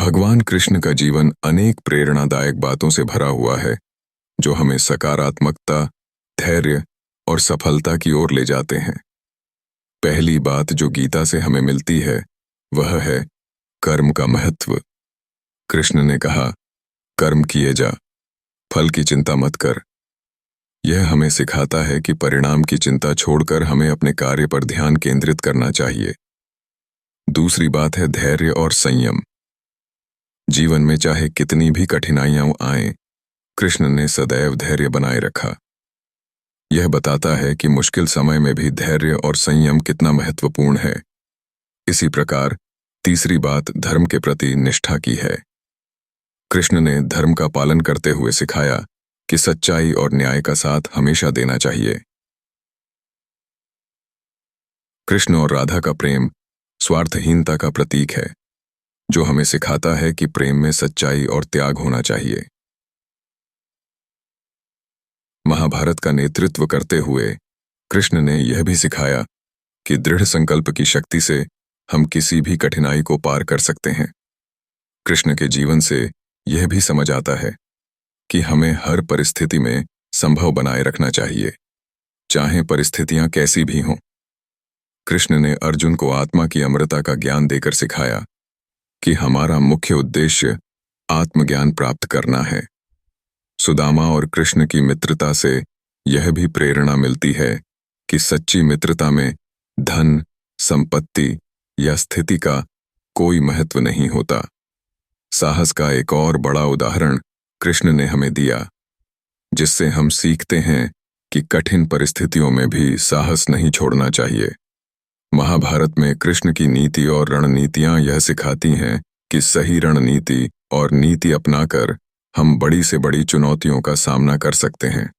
भगवान कृष्ण का जीवन अनेक प्रेरणादायक बातों से भरा हुआ है जो हमें सकारात्मकता, धैर्य और सफलता की ओर ले जाते हैं। पहली बात जो गीता से हमें मिलती है वह है कर्म का महत्व। कृष्ण ने कहा, कर्म किए जा, फल की चिंता मत कर। यह हमें सिखाता है कि परिणाम की चिंता छोड़कर हमें अपने कार्य पर ध्यान केंद्रित करना चाहिए। दूसरी बात है धैर्य और संयम। जीवन में चाहे कितनी भी कठिनाइयां आएं, कृष्ण ने सदैव धैर्य बनाए रखा। यह बताता है कि मुश्किल समय में भी धैर्य और संयम कितना महत्वपूर्ण है। इसी प्रकार तीसरी बात धर्म के प्रति निष्ठा की है। कृष्ण ने धर्म का पालन करते हुए सिखाया कि सच्चाई और न्याय का साथ हमेशा देना चाहिए। कृष्ण और राधा का प्रेम स्वार्थहीनता का प्रतीक है, जो हमें सिखाता है कि प्रेम में सच्चाई और त्याग होना चाहिए। महाभारत का नेतृत्व करते हुए कृष्ण ने यह भी सिखाया कि दृढ़ संकल्प की शक्ति से हम किसी भी कठिनाई को पार कर सकते हैं। कृष्ण के जीवन से यह भी समझ आता है कि हमें हर परिस्थिति में संभव बनाए रखना चाहिए, चाहे परिस्थितियां कैसी भी हों। कृष्ण ने अर्जुन को आत्मा की अमरता का ज्ञान देकर सिखाया कि हमारा मुख्य उद्देश्य आत्मज्ञान प्राप्त करना है। सुदामा और कृष्ण की मित्रता से यह भी प्रेरणा मिलती है कि सच्ची मित्रता में धन, संपत्ति या स्थिति का कोई महत्व नहीं होता। साहस का एक और बड़ा उदाहरण कृष्ण ने हमें दिया, जिससे हम सीखते हैं कि कठिन परिस्थितियों में भी साहस नहीं छोड़ना चाहिए। महाभारत में कृष्ण की नीति और रणनीतियां यह सिखाती हैं कि सही रणनीति और नीति अपनाकर हम बड़ी से बड़ी चुनौतियों का सामना कर सकते हैं।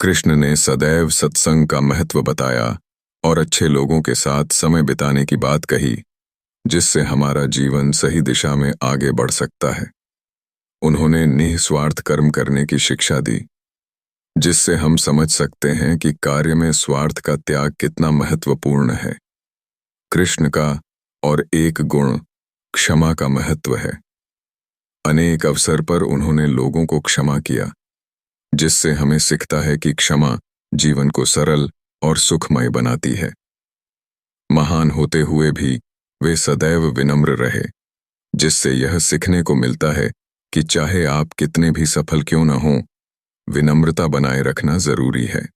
कृष्ण ने सदैव सत्संग का महत्व बताया और अच्छे लोगों के साथ समय बिताने की बात कही, जिससे हमारा जीवन सही दिशा में आगे बढ़ सकता है। उन्होंने निस्वार्थ कर्म करने की शिक्षा दी, जिससे हम समझ सकते हैं कि कार्य में स्वार्थ का त्याग कितना महत्वपूर्ण है। कृष्ण का और एक गुण क्षमा का महत्व है। अनेक अवसर पर उन्होंने लोगों को क्षमा किया, जिससे हमें सिखता है कि क्षमा जीवन को सरल और सुखमय बनाती है। महान होते हुए भी वे सदैव विनम्र रहे, जिससे यह सीखने को मिलता है कि चाहे आप कितने भी सफल क्यों न हों, विनम्रता बनाए रखना जरूरी है।